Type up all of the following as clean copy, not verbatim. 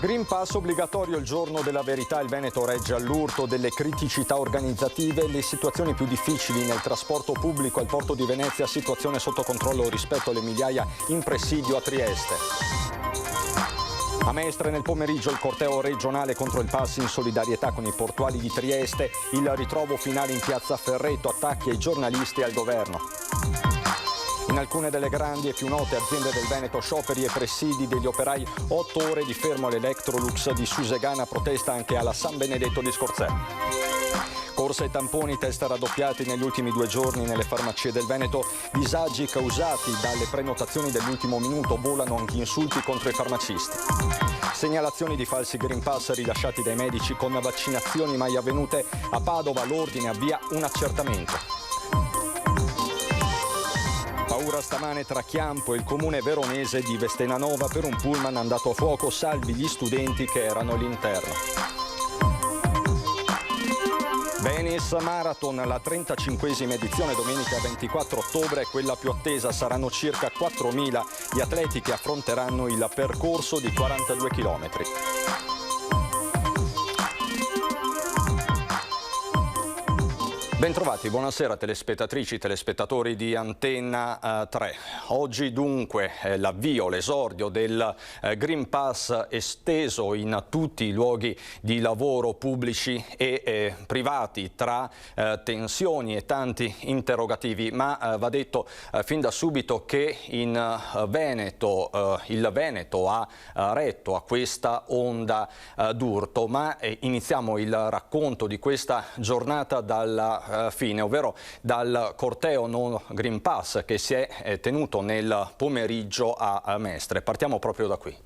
Green Pass obbligatorio il giorno della verità. Il Veneto regge all'urto delle criticità organizzative, le situazioni più difficili nel trasporto pubblico al porto di Venezia, situazione sotto controllo rispetto alle migliaia in presidio a Trieste. A Mestre nel pomeriggio il corteo regionale contro il pass in solidarietà con i portuali di Trieste, il ritrovo finale in piazza Ferretto, attacchi ai giornalisti e al governo. In alcune delle grandi e più note aziende del Veneto, scioperi e presidi degli operai, 8 ore di fermo all'Electrolux di Susegana, protesta anche alla San Benedetto di Scorzè. Corse e tamponi, test raddoppiati negli ultimi 2 giorni nelle farmacie del Veneto, disagi causati dalle prenotazioni dell'ultimo minuto, volano anche insulti contro i farmacisti. Segnalazioni di falsi Green Pass rilasciati dai medici con vaccinazioni mai avvenute. A Padova l'ordine avvia un accertamento. Paura stamane tra Chiampo e il comune veronese di Vestenanova per un pullman andato a fuoco, salvi gli studenti che erano all'interno. Venice Marathon, la 35esima edizione, domenica 24 ottobre, quella più attesa. Saranno circa 4.000 gli atleti che affronteranno il percorso di 42 chilometri. Bentrovati, buonasera telespettatrici, telespettatori di Antenna 3. Oggi dunque l'avvio, l'esordio del Green Pass esteso in tutti i luoghi di lavoro pubblici e privati, tra tensioni e tanti interrogativi, ma va detto fin da subito che in Veneto il Veneto ha retto a questa onda d'urto, ma iniziamo il racconto di questa giornata dalla fine, ovvero dal corteo no Green Pass che si è tenuto nel pomeriggio a Mestre. Partiamo proprio da qui.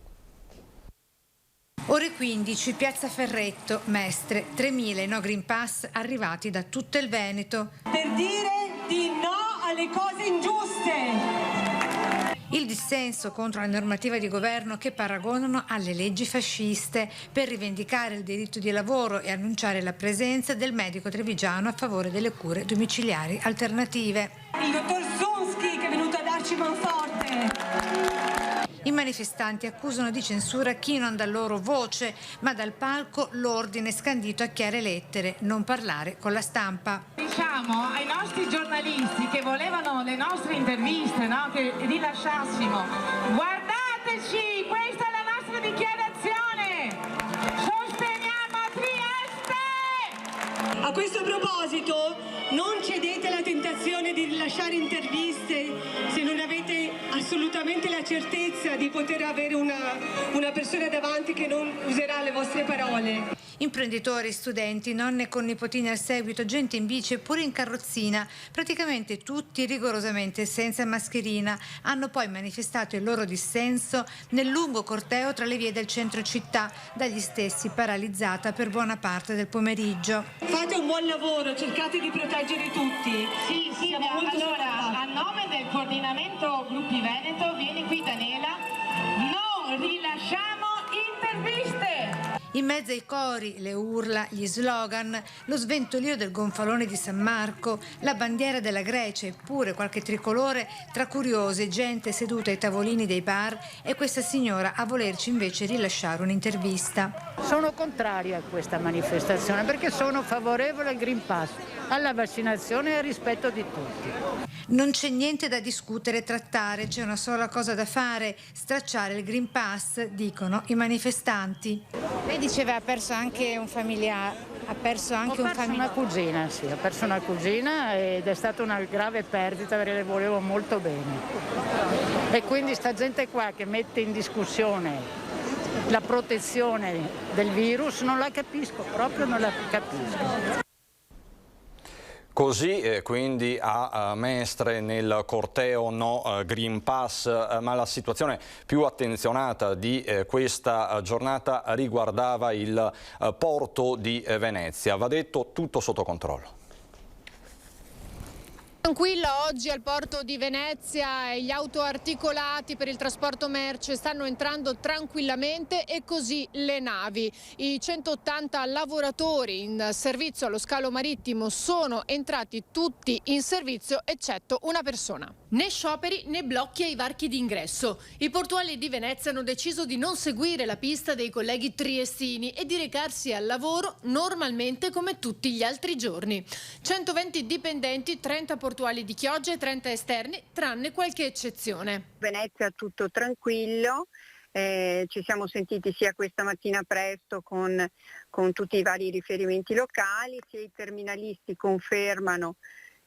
Ore 15, piazza Ferretto, Mestre, 3.000 no Green Pass arrivati da tutto il Veneto. Per dire di no alle cose ingiuste. Il dissenso contro la normativa di governo che paragonano alle leggi fasciste, per rivendicare il diritto di lavoro e annunciare la presenza del medico trevigiano a favore delle cure domiciliari alternative. Il dottor Zunski che è venuto a darci manforte. I manifestanti accusano di censura chi non dà loro voce, ma dal palco l'ordine scandito a chiare lettere: non parlare con la stampa. Diciamo ai nostri giornalisti che volevano le nostre interviste, no? Che rilasciassimo: guardateci, questa è la nostra dichiarazione, sosteniamo Trieste! A questo proposito non cedete alla tentazione di rilasciare interviste se non avete assolutamente la certezza di poter avere una persona davanti che non userà le vostre parole. Imprenditori, studenti, nonne con nipotini al seguito, gente in bici e pure in carrozzina, praticamente tutti rigorosamente senza mascherina, hanno poi manifestato il loro dissenso nel lungo corteo tra le vie del centro città, dagli stessi paralizzata per buona parte del pomeriggio. Fate un buon lavoro, cercate di proteggere tutti. Sì, allora a nome del coordinamento Gruppi Veneto, vieni qui Daniela, non rilasciamo interviste! In mezzo ai cori, le urla, gli slogan, lo sventolio del gonfalone di San Marco, la bandiera della Grecia e pure qualche tricolore tra curiosi, gente seduta ai tavolini dei bar e questa signora a volerci invece rilasciare un'intervista. Sono contraria a questa manifestazione perché sono favorevole al Green Pass, alla vaccinazione e al rispetto di tutti. Non c'è niente da discutere e trattare, c'è una sola cosa da fare: stracciare il Green Pass, dicono i manifestanti. Lei diceva ha perso anche un familiare, Ho perso una cugina, sì, ho perso una cugina ed è stata una grave perdita perché le volevo molto bene. E quindi sta gente qua che mette in discussione la protezione del virus non la capisco, proprio non la capisco. Così quindi a Mestre nel corteo no Green Pass, ma la situazione più attenzionata di questa giornata riguardava il porto di Venezia. Va detto, tutto sotto controllo. Tranquilla oggi al porto di Venezia, gli autoarticolati per il trasporto merci stanno entrando tranquillamente e così le navi. I 180 lavoratori in servizio allo scalo marittimo sono entrati tutti in servizio eccetto una persona. Né scioperi né blocchi ai varchi d'ingresso. I portuali di Venezia hanno deciso di non seguire la pista dei colleghi triestini e di recarsi al lavoro normalmente come tutti gli altri giorni. 120 dipendenti, 30 portuali di Chioggia e 30 esterni, tranne qualche eccezione. Venezia tutto tranquillo. Ci siamo sentiti sia questa mattina presto con tutti i vari riferimenti locali, sia i terminalisti confermano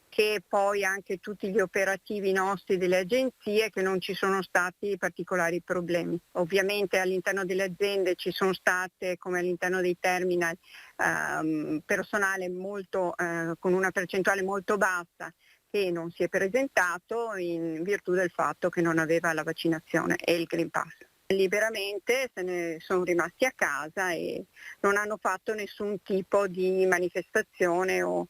che poi anche tutti gli operativi nostri delle agenzie, che non ci sono stati particolari problemi. Ovviamente all'interno delle aziende ci sono state, come all'interno dei terminal, personale molto, con una percentuale molto bassa che non si è presentato in virtù del fatto che non aveva la vaccinazione e il Green Pass. Liberamente se ne sono rimasti a casa e non hanno fatto nessun tipo di manifestazione o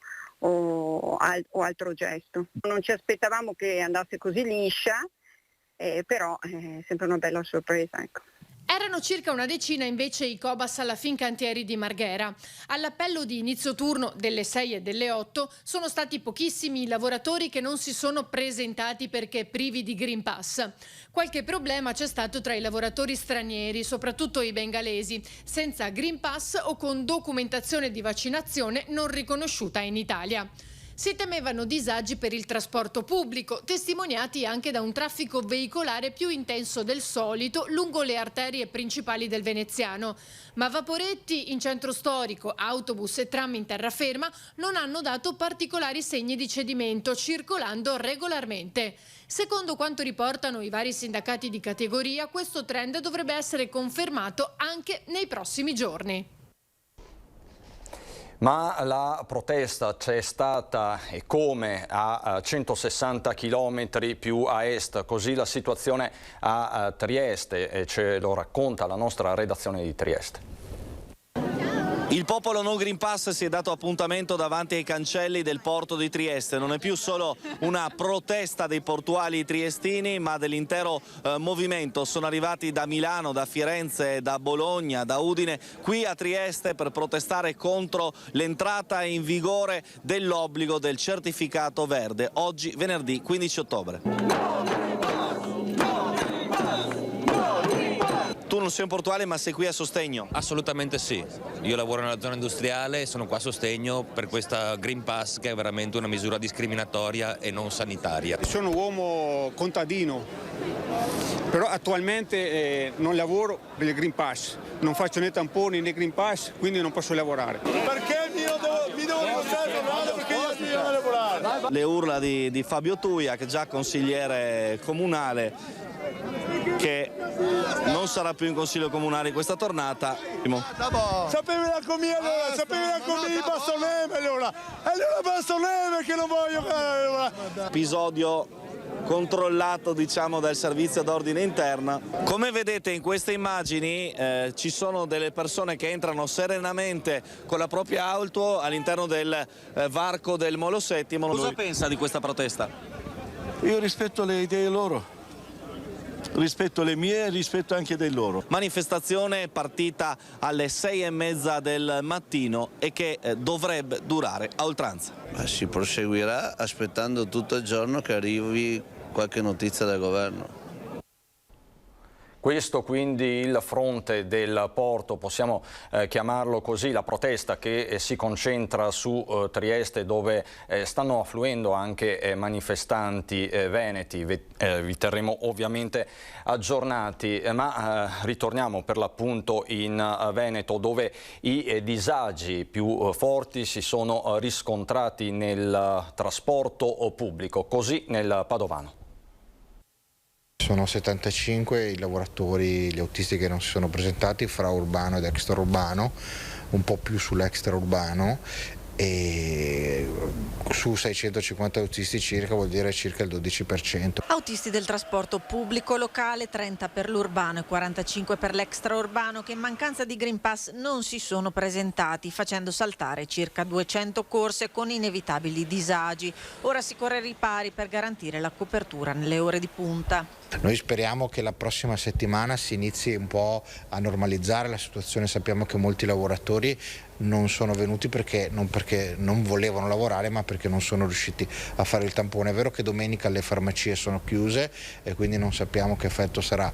altro gesto. Non ci aspettavamo che andasse così liscia, però è sempre una bella sorpresa, ecco. Erano circa una decina invece i Cobas alla Fincantieri di Marghera. All'appello di inizio turno delle 6 e delle 8 sono stati pochissimi i lavoratori che non si sono presentati perché privi di Green Pass. Qualche problema c'è stato tra i lavoratori stranieri, soprattutto i bengalesi, senza Green Pass o con documentazione di vaccinazione non riconosciuta in Italia. Si temevano disagi per il trasporto pubblico, testimoniati anche da un traffico veicolare più intenso del solito lungo le arterie principali del veneziano. Ma vaporetti in centro storico, autobus e tram in terraferma non hanno dato particolari segni di cedimento, circolando regolarmente. Secondo quanto riportano i vari sindacati di categoria, questo trend dovrebbe essere confermato anche nei prossimi giorni. Ma la protesta c'è stata e come a 160 km più a est, così la situazione a Trieste, e ce lo racconta la nostra redazione di Trieste. Il popolo no Green Pass si è dato appuntamento davanti ai cancelli del porto di Trieste. Non è più solo una protesta dei portuali triestini, ma dell'intero movimento. Sono arrivati da Milano, da Firenze, da Bologna, da Udine, qui a Trieste per protestare contro l'entrata in vigore dell'obbligo del certificato verde. Oggi, venerdì 15 ottobre. Tu non sei un portuale ma sei qui a sostegno? Assolutamente sì, io lavoro nella zona industriale e sono qua a sostegno per questa Green Pass che è veramente una misura discriminatoria e non sanitaria. Sono uomo contadino, però attualmente non lavoro per il Green Pass, non faccio né tamponi né Green Pass, quindi non posso lavorare. Perché mi devo dimostrare perché io devo lavorare? Le urla di Fabio Tuia, che è già consigliere comunale, che non sarà più in consiglio comunale questa tornata. Sapevi la comia allora, sapevi la comia di Bastoneve allora Bastoneve che non voglio allora. Episodio controllato, diciamo, dal servizio d'ordine interna. Come vedete in queste immagini ci sono delle persone che entrano serenamente con la propria auto all'interno del varco del Molo Settimo. Cosa pensa di questa protesta? Io rispetto le idee loro. Rispetto le mie e rispetto anche dei loro. Manifestazione partita alle 6:30 del mattino e che dovrebbe durare a oltranza. Si proseguirà aspettando tutto il giorno che arrivi qualche notizia dal governo. Questo quindi il fronte del porto, possiamo chiamarlo così, la protesta che si concentra su Trieste, dove stanno affluendo anche manifestanti veneti. Vi terremo ovviamente aggiornati, ma ritorniamo per l'appunto in Veneto, dove i disagi più forti si sono riscontrati nel trasporto pubblico, così nel Padovano. Sono 75 i lavoratori, gli autisti che non si sono presentati fra urbano ed extraurbano, un po' più sull'extraurbano, e su 650 autisti circa vuol dire circa il 12%. Autisti del trasporto pubblico locale, 30 per l'urbano e 45 per l'extraurbano, che in mancanza di Green Pass non si sono presentati, facendo saltare circa 200 corse con inevitabili disagi. Ora si corre ai ripari per garantire la copertura nelle ore di punta. Noi speriamo che la prossima settimana si inizi un po' a normalizzare la situazione. Sappiamo che molti lavoratori non sono venuti non perché non volevano lavorare, ma perché non sono riusciti a fare il tampone. È vero che domenica le farmacie sono chiuse e quindi non sappiamo che effetto sarà.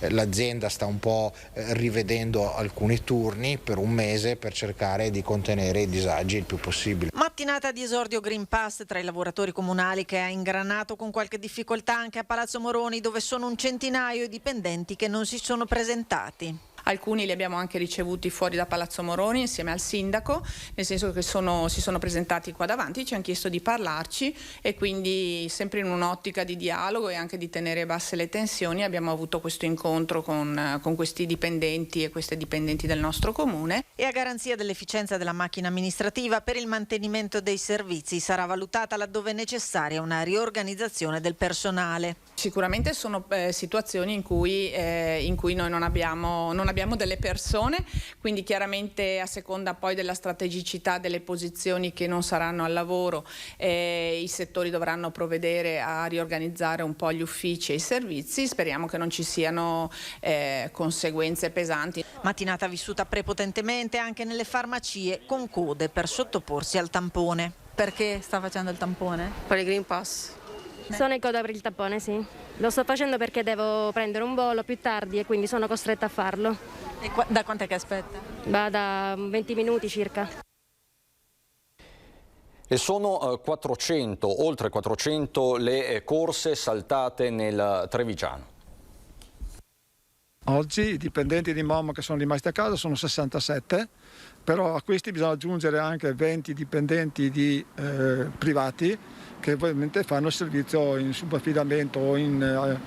L'azienda sta un po' rivedendo alcuni turni per un mese per cercare di contenere i disagi il più possibile. Mattinata di esordio Green Pass tra i lavoratori comunali che ha ingranato con qualche difficoltà anche a Palazzo Moroni, dove sono un centinaio i dipendenti che non si sono presentati. Alcuni li abbiamo anche ricevuti fuori da Palazzo Moroni insieme al sindaco, nel senso che si sono presentati qua davanti, ci hanno chiesto di parlarci e quindi sempre in un'ottica di dialogo e anche di tenere basse le tensioni abbiamo avuto questo incontro con questi dipendenti e queste dipendenti del nostro comune. E a garanzia dell'efficienza della macchina amministrativa, per il mantenimento dei servizi sarà valutata laddove necessaria una riorganizzazione del personale. Sicuramente sono situazioni in cui noi non abbiamo delle persone, quindi chiaramente a seconda poi della strategicità delle posizioni che non saranno al lavoro, i settori dovranno provvedere a riorganizzare un po' gli uffici e i servizi. Speriamo che non ci siano conseguenze pesanti. Mattinata vissuta prepotentemente anche nelle farmacie, con code per sottoporsi al tampone. Perché sta facendo il tampone? Per il Green Pass. Sono in coda per il tampone, sì. Lo sto facendo perché devo prendere un volo più tardi e quindi sono costretta a farlo. E da quant'è che aspetta? Va da 20 minuti circa. E sono oltre 400 le corse saltate nel Trevigiano. Oggi i dipendenti di MOM che sono rimasti a casa sono 67, però a questi bisogna aggiungere anche 20 dipendenti privati che ovviamente fanno il servizio in subaffidamento o in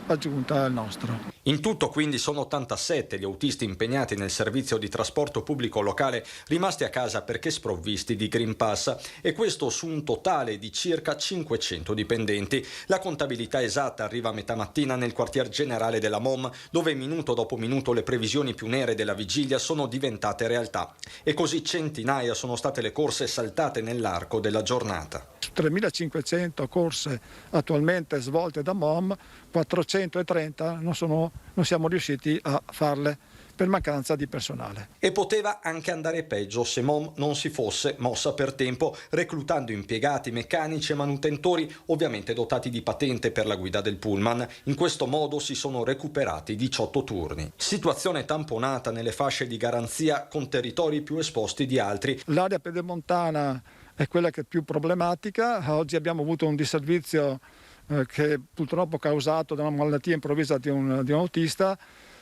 aggiunta al nostro. In tutto quindi sono 87 gli autisti impegnati nel servizio di trasporto pubblico locale rimasti a casa perché sprovvisti di Green Pass, e questo su un totale di circa 500 dipendenti. La contabilità esatta arriva a metà mattina nel quartier generale della MOM, dove minuto dopo minuto le previsioni più nere della vigilia sono diventate realtà, e così centinaia sono state le corse saltate nell'arco della giornata. Su 3.500 corse attualmente svolte da MOM, 430 non siamo riusciti a farle per mancanza di personale. E poteva anche andare peggio se MOM non si fosse mossa per tempo, reclutando impiegati, meccanici e manutentori, ovviamente dotati di patente per la guida del pullman. In questo modo si sono recuperati 18 turni. Situazione tamponata nelle fasce di garanzia con territori più esposti di altri. L'area pedemontana è quella che è più problematica. Oggi abbiamo avuto un disservizio che purtroppo causato da una malattia improvvisa di un autista.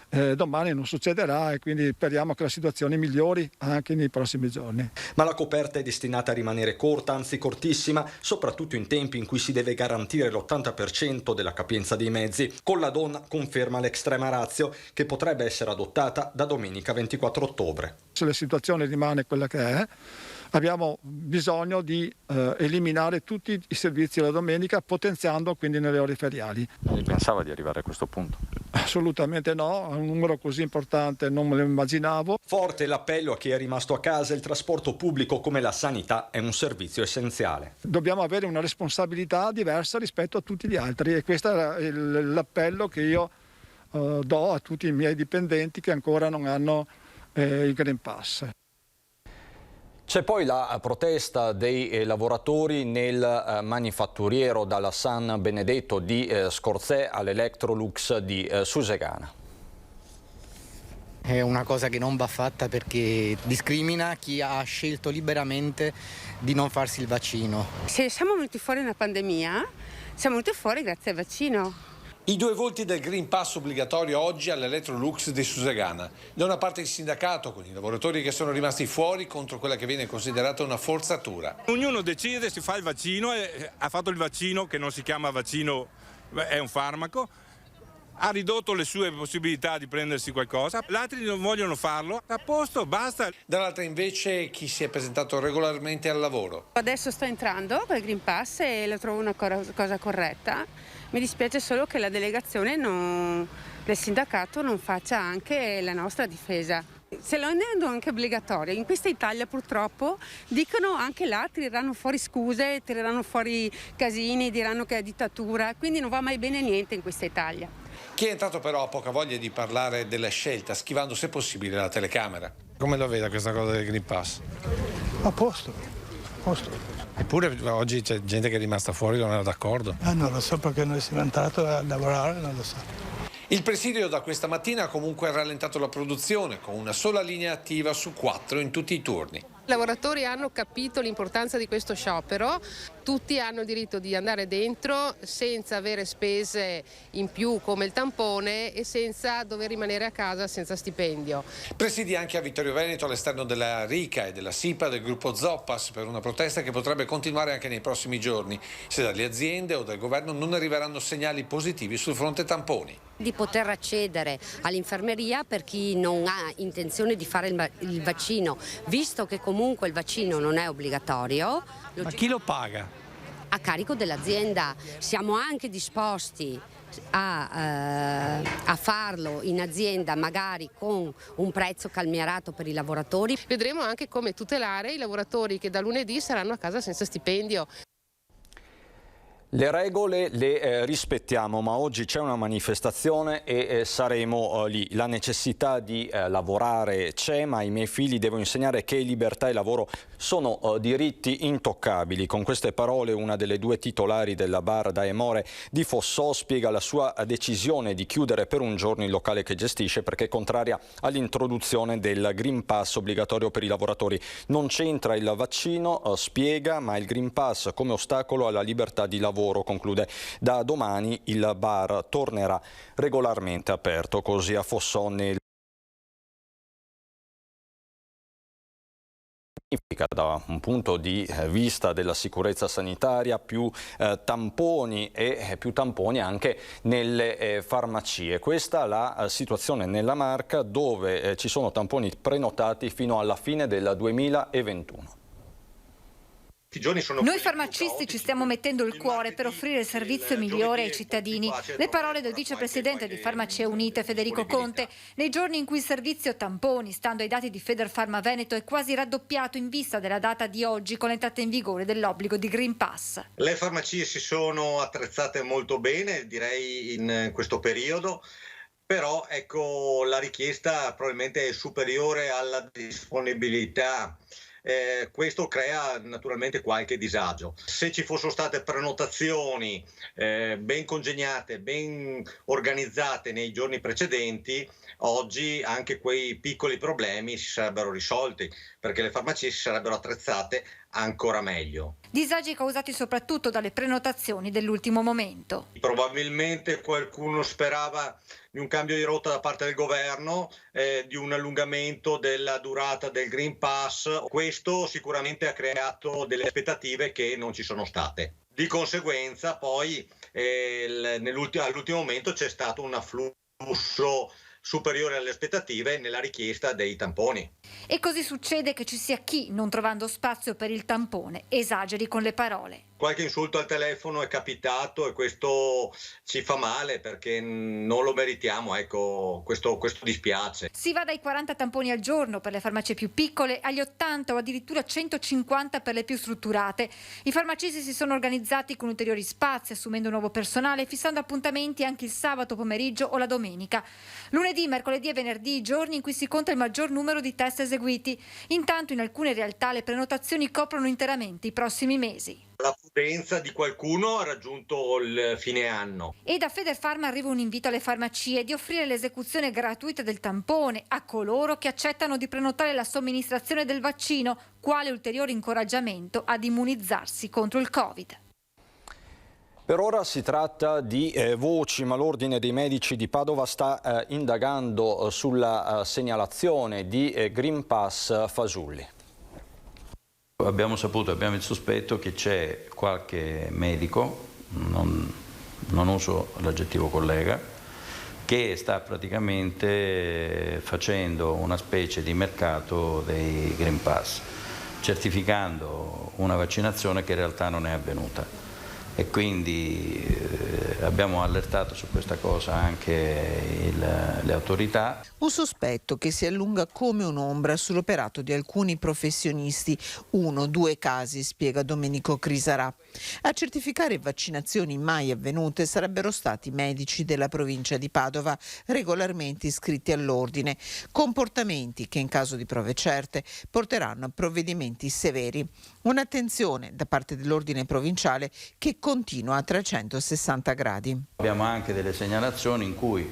Domani non succederà e quindi speriamo che la situazione migliori anche nei prossimi giorni. Ma la coperta è destinata a rimanere corta, anzi cortissima, soprattutto in tempi in cui si deve garantire l'80% della capienza dei mezzi. Con la donna conferma l'extrema ratio che potrebbe essere adottata da domenica 24 ottobre. Se la situazione rimane quella che è, abbiamo bisogno di eliminare tutti i servizi la domenica, potenziando quindi nelle ore feriali. Lei pensava di arrivare a questo punto? Assolutamente no, un numero così importante non me lo immaginavo. Forte l'appello a chi è rimasto a casa: il trasporto pubblico come la sanità è un servizio essenziale. Dobbiamo avere una responsabilità diversa rispetto a tutti gli altri, e questo è l'appello che io do a tutti i miei dipendenti che ancora non hanno il Green Pass. C'è poi la protesta dei lavoratori nel manifatturiero dalla San Benedetto di Scorzè all'Electrolux di Susegana. È una cosa che non va fatta perché discrimina chi ha scelto liberamente di non farsi il vaccino. Se siamo venuti fuori da una pandemia, siamo venuti fuori grazie al vaccino. I due volti del Green Pass obbligatorio oggi all'Electrolux di Susegana. Da una parte il sindacato con i lavoratori che sono rimasti fuori contro quella che viene considerata una forzatura. Ognuno decide, si fa il vaccino, ha fatto il vaccino che non si chiama vaccino, è un farmaco, ha ridotto le sue possibilità di prendersi qualcosa, gli altri non vogliono farlo, a posto, basta. Dall'altra invece chi si è presentato regolarmente al lavoro. Adesso sto entrando col Green Pass e lo trovo una cosa corretta. Mi dispiace solo che la delegazione del sindacato non faccia anche la nostra difesa. Se lo rendono anche obbligatorio, in questa Italia purtroppo dicono anche là, tireranno fuori scuse, tireranno fuori casini, diranno che è dittatura, quindi non va mai bene niente in questa Italia. Chi è entrato però ha poca voglia di parlare della scelta, schivando se possibile la telecamera. Come lo vede questa cosa del Green Pass? A posto. Eppure oggi c'è gente che è rimasta fuori e non era d'accordo. Non lo so perché noi siamo entrati a lavorare, non lo so. Il presidio da questa mattina ha comunque rallentato la produzione, con una sola linea attiva su 4 in tutti i turni. I lavoratori hanno capito l'importanza di questo sciopero, tutti hanno il diritto di andare dentro senza avere spese in più come il tampone e senza dover rimanere a casa senza stipendio. Presidi anche a Vittorio Veneto all'esterno della RICA e della SIPA del gruppo Zoppas per una protesta che potrebbe continuare anche nei prossimi giorni, se dalle aziende o dal governo non arriveranno segnali positivi sul fronte tamponi. Di poter accedere all'infermeria per chi non ha intenzione di fare il vaccino, visto che comunque il vaccino non è obbligatorio. Ma chi lo paga? A carico dell'azienda. Siamo anche disposti a farlo in azienda, magari con un prezzo calmierato per i lavoratori. Vedremo anche come tutelare i lavoratori che da lunedì saranno a casa senza stipendio. Le regole le rispettiamo, ma oggi c'è una manifestazione e saremo lì. La necessità di lavorare c'è, ma ai miei figli devo insegnare che libertà e lavoro sono diritti intoccabili. Con queste parole una delle 2 titolari della bar Daemore di Fossò spiega la sua decisione di chiudere per un giorno il locale che gestisce perché è contraria all'introduzione del Green Pass obbligatorio per i lavoratori. Non c'entra il vaccino, spiega, ma il Green Pass come ostacolo alla libertà di lavoro. Conclude, da domani il bar tornerà regolarmente aperto, così a Fossò nel da un punto di vista della sicurezza sanitaria più tamponi e più tamponi anche nelle farmacie. Questa è la situazione nella Marca, dove ci sono tamponi prenotati fino alla fine del 2021. Noi farmacisti ci stiamo mettendo il cuore per offrire il servizio migliore ai cittadini. Le parole del vicepresidente di Farmacie Unite Federico Conte, nei giorni in cui il servizio tamponi, stando ai dati di Federfarma Veneto, è quasi raddoppiato in vista della data di oggi con l'entrata in vigore dell'obbligo di Green Pass. Le farmacie si sono attrezzate molto bene, direi, in questo periodo. Però ecco, la richiesta probabilmente è superiore alla disponibilità. Questo crea naturalmente qualche disagio. Se ci fossero state prenotazioni ben congegnate, ben organizzate nei giorni precedenti, oggi anche quei piccoli problemi si sarebbero risolti, perché le farmacie si sarebbero attrezzate ancora meglio. Disagi causati soprattutto dalle prenotazioni dell'ultimo momento. Probabilmente qualcuno sperava di un cambio di rotta da parte del governo, di un allungamento della durata del Green Pass. Questo sicuramente ha creato delle aspettative che non ci sono state. Di conseguenza poi all'ultimo momento c'è stato un afflusso superiore alle aspettative nella richiesta dei tamponi. E così succede che ci sia chi, non trovando spazio per il tampone, esageri con le parole. Qualche insulto al telefono è capitato e questo ci fa male perché non lo meritiamo, ecco, questo dispiace. Si va dai 40 tamponi al giorno per le farmacie più piccole agli 80 o addirittura 150 per le più strutturate. I farmacisti si sono organizzati con ulteriori spazi, assumendo nuovo personale, fissando appuntamenti anche il sabato pomeriggio o la domenica. Lunedì, mercoledì e venerdì, i giorni in cui si conta il maggior numero di test eseguiti. Intanto in alcune realtà le prenotazioni coprono interamente i prossimi mesi. La prudenza di qualcuno ha raggiunto il fine anno. E da Federfarma arriva un invito alle farmacie di offrire l'esecuzione gratuita del tampone a coloro che accettano di prenotare la somministrazione del vaccino, quale ulteriore incoraggiamento ad immunizzarsi contro il Covid. Per ora si tratta di voci, ma l'Ordine dei Medici di Padova sta indagando sulla segnalazione di Green Pass Fasulli. Abbiamo il sospetto che c'è qualche medico, non uso l'aggettivo collega, che sta praticamente facendo una specie di mercato dei Green Pass, certificando una vaccinazione che in realtà non è avvenuta. e quindi abbiamo allertato su questa cosa anche le autorità. Un sospetto che si allunga come un'ombra sull'operato di alcuni professionisti. 1-2 casi, spiega Domenico Crisarà. A certificare vaccinazioni mai avvenute sarebbero stati medici della provincia di Padova, regolarmente iscritti all'ordine. Comportamenti che in caso di prove certe porteranno a provvedimenti severi. Un'attenzione da parte dell'ordine provinciale che continua a 360 gradi. Abbiamo anche delle segnalazioni in cui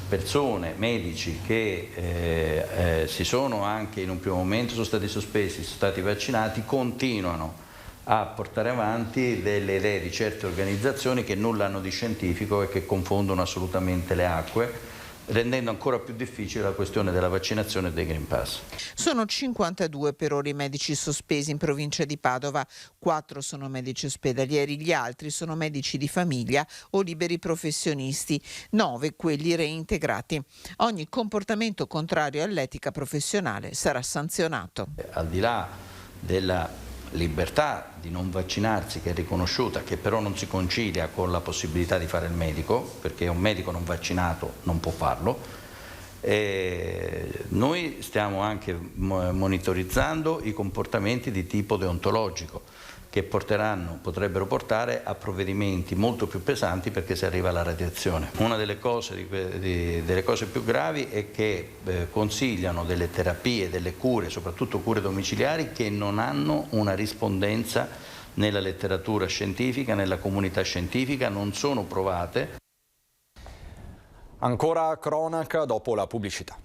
persone, medici che si sono anche in un primo momento sono stati sospesi, sono stati vaccinati, continuano a portare avanti delle idee di certe organizzazioni che nulla hanno di scientifico e che confondono assolutamente le acque, rendendo ancora più difficile la questione della vaccinazione e dei Green Pass. Sono 52 per ora i medici sospesi in provincia di Padova, 4 sono medici ospedalieri, gli altri sono medici di famiglia o liberi professionisti, 9 quelli reintegrati. Ogni comportamento contrario all'etica professionale sarà sanzionato. Al di là della libertà di non vaccinarsi che è riconosciuta, che però non si concilia con la possibilità di fare il medico, perché un medico non vaccinato non può farlo. Noi stiamo anche monitorizzando i comportamenti di tipo deontologico che potrebbero portare a provvedimenti molto più pesanti perché si arriva alla radiazione. Una delle cose più gravi è che consigliano delle terapie, delle cure, soprattutto cure domiciliari, che non hanno una rispondenza nella letteratura scientifica, nella comunità scientifica, non sono provate. Ancora cronaca dopo la pubblicità.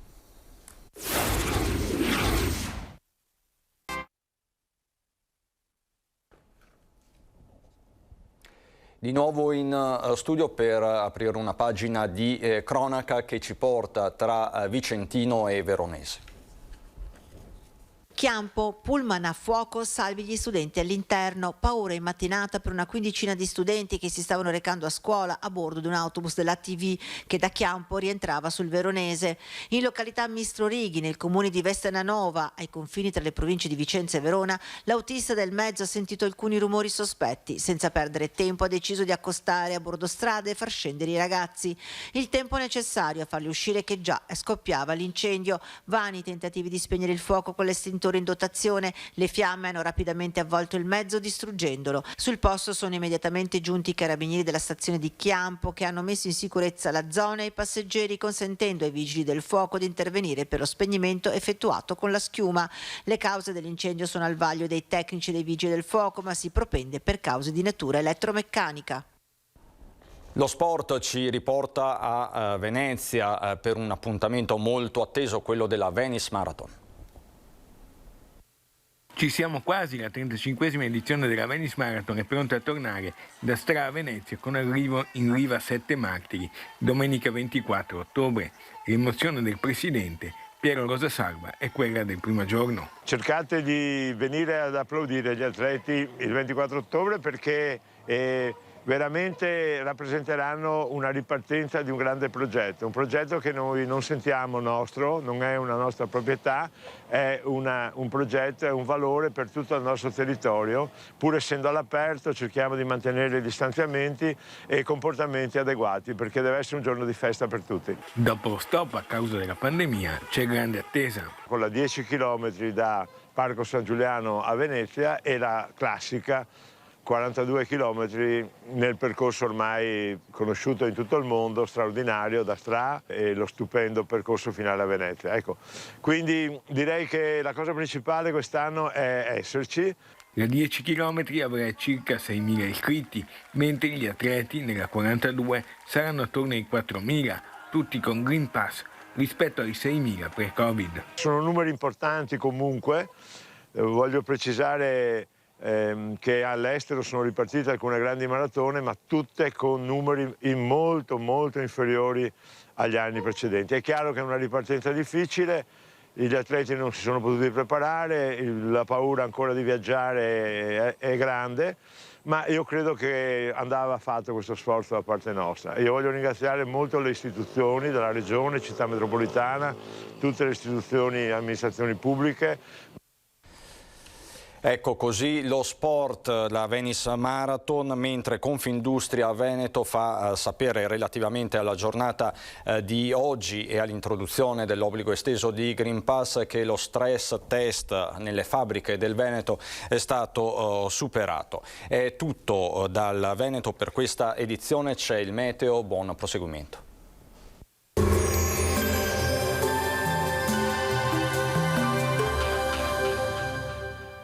Di nuovo in studio per aprire una pagina di cronaca che ci porta tra Vicentino e Veronese. Chiampo, pullman a fuoco, salvi gli studenti all'interno. Paura in mattinata per una quindicina di studenti che si stavano recando a scuola a bordo di un autobus dell'ATV che da Chiampo rientrava sul Veronese. In località Mistro Righi, nel comune di Vestananova, ai confini tra le province di Vicenza e Verona, l'autista del mezzo ha sentito alcuni rumori sospetti. Senza perdere tempo ha deciso di accostare a bordo strada e far scendere i ragazzi. Il tempo necessario a farli uscire che già scoppiava l'incendio. Vani i tentativi di spegnere il fuoco con l'estintore in dotazione, le fiamme hanno rapidamente avvolto il mezzo distruggendolo. Sul posto sono immediatamente giunti i carabinieri della stazione di Chiampo che hanno messo in sicurezza la zona e i passeggeri, consentendo ai vigili del fuoco di intervenire per lo spegnimento effettuato con la schiuma. Le cause dell'incendio sono al vaglio dei tecnici e dei vigili del fuoco, ma si propende per cause di natura elettromeccanica. Lo sport ci riporta a Venezia per un appuntamento molto atteso, quello della Venice Marathon. Ci siamo quasi, la 35esima edizione della Venice Marathon è pronta a tornare da Stra a Venezia con arrivo in riva 7 Martiri, domenica 24 ottobre. L'emozione del presidente Piero Rosa Salva è quella del primo giorno. Cercate di venire ad applaudire gli atleti il 24 ottobre perché veramente rappresenteranno una ripartenza di un grande progetto, un progetto che noi non sentiamo nostro, non è una nostra proprietà, è un progetto, è un valore per tutto il nostro territorio. Pur essendo all'aperto cerchiamo di mantenere i distanziamenti e i comportamenti adeguati perché deve essere un giorno di festa per tutti. Dopo lo stop a causa della pandemia c'è grande attesa. Con la 10 km da Parco San Giuliano a Venezia e la classica 42 km nel percorso ormai conosciuto in tutto il mondo, straordinario da Stra e lo stupendo percorso finale a Venezia. Ecco, quindi direi che la cosa principale quest'anno è esserci. La 10 km avrà circa 6.000 iscritti, mentre gli atleti nella 42 saranno attorno ai 4.000, tutti con Green Pass rispetto ai 6.000 pre-Covid. Sono numeri importanti comunque, voglio precisare che all'estero sono ripartite alcune grandi maratone, ma tutte con numeri molto inferiori agli anni precedenti. È chiaro che è una ripartenza difficile, gli atleti non si sono potuti preparare, la paura ancora di viaggiare è grande, ma io credo che andava fatto questo sforzo da parte nostra. Io voglio ringraziare molto le istituzioni della Regione, Città Metropolitana, tutte le istituzioni e amministrazioni pubbliche. Ecco così lo sport, la Venice Marathon, mentre Confindustria Veneto fa sapere relativamente alla giornata di oggi e all'introduzione dell'obbligo esteso di Green Pass che lo stress test nelle fabbriche del Veneto è stato superato. È tutto dal Veneto per questa edizione, c'è il meteo, buon proseguimento.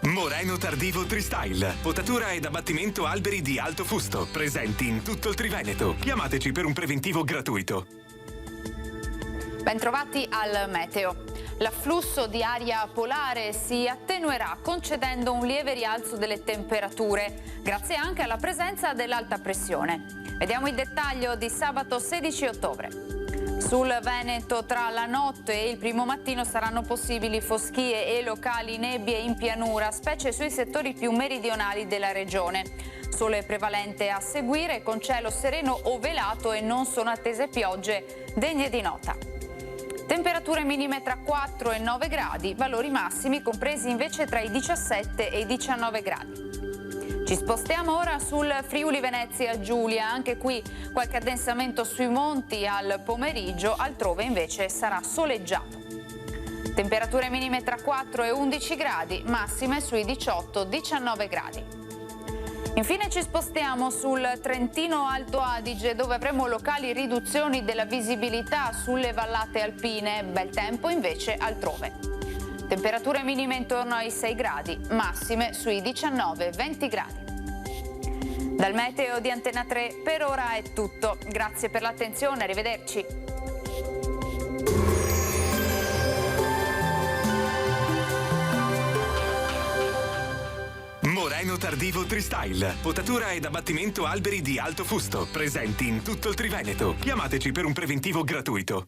Moraino Tardivo Tristyle, potatura ed abbattimento alberi di alto fusto, presenti in tutto il Triveneto. Chiamateci per un preventivo gratuito. Bentrovati al meteo. L'afflusso di aria polare si attenuerà concedendo un lieve rialzo delle temperature, grazie anche alla presenza dell'alta pressione. Vediamo il dettaglio di sabato 16 ottobre. Sul Veneto tra la notte e il primo mattino saranno possibili foschie e locali nebbie in pianura, specie sui settori più meridionali della regione. Sole prevalente a seguire con cielo sereno o velato e non sono attese piogge degne di nota. Temperature minime tra 4 e 9 gradi, valori massimi compresi invece tra i 17 e i 19 gradi. Ci spostiamo ora sul Friuli Venezia Giulia, anche qui qualche addensamento sui monti al pomeriggio, altrove invece sarà soleggiato. Temperature minime tra 4 e 11 gradi, massime sui 18-19 gradi. Infine ci spostiamo sul Trentino Alto Adige, dove avremo locali riduzioni della visibilità sulle vallate alpine, bel tempo invece altrove. Temperature minime intorno ai 6 gradi, massime sui 19-20 gradi. Dal meteo di Antena 3 per ora è tutto. Grazie per l'attenzione, arrivederci. Moraino Tardivo Tristyle, potatura ed abbattimento alberi di alto fusto, presenti in tutto il Triveneto. Chiamateci per un preventivo gratuito.